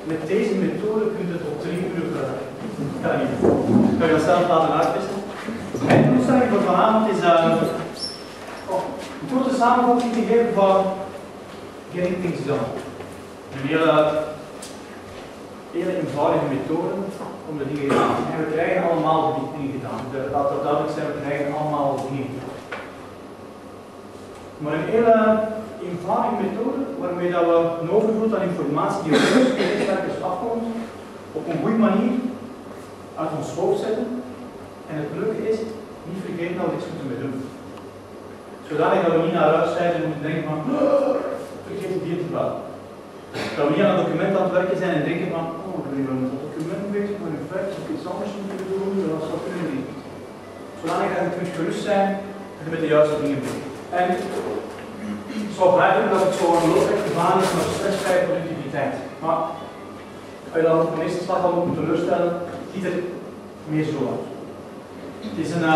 met deze methode kun je het op 3 uur per dag. Dat kan niet. Ik ga je dat zelf laten uittesten. Mijn doelstelling voor vanavond is een korte samenvatting te geven van getting things done. Een hele eenvoudige methode om de dingen gedaan te doen. En we krijgen allemaal die dingen gedaan. Laat dat duidelijk zijn, we krijgen allemaal dingen gedaan. Maar een hele eenvoudige methode waarmee dat we een overvloed aan informatie die op ons medewerkers afkomt, op een goede manier uit ons hoofd zetten. En het leuke is, niet vergeten dat we iets moeten mee doen. Zodanig dat we niet naar huis zijn en moeten denken van, vergeet het hier te bellen. Dat we niet aan een document aan het werken zijn en denken van, oh, ik ben met dat document bezig, maar in feite zou ik iets anders moeten doen, dat zou kunnen niet. Zodanig dat je kunt gerust zijn dat je met de juiste dingen bent. En ik zou blijven dat het zo een loopweg baan is naar stressvrije productiviteit. Maar als je dat op de eerste slag al moet teleurstellen, ziet het meer zo uit. Het is een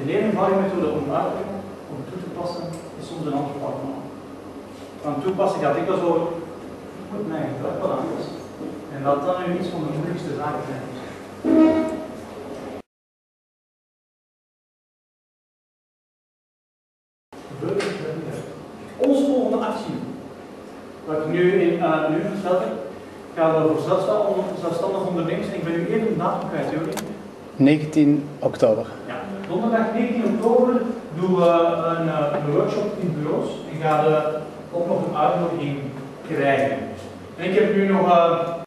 hele eenvoudige methode om uit te brengen, om toe te passen, is soms een ander partner. Van toepassing gaat ik wel zo goed mijn gedrag wat anders. En dat dan nu iets van de moeilijkste zaken zijn. Onze volgende actie, wat ik nu vertel heb, gaat over zelfstandig ondernemers. Ik ben nu even een datum kwijt, Jori. 19 oktober. Ja, donderdag 19 oktober doen we een workshop in bureaus en gaan ook nog een uitnodiging krijgen. En ik heb nu nog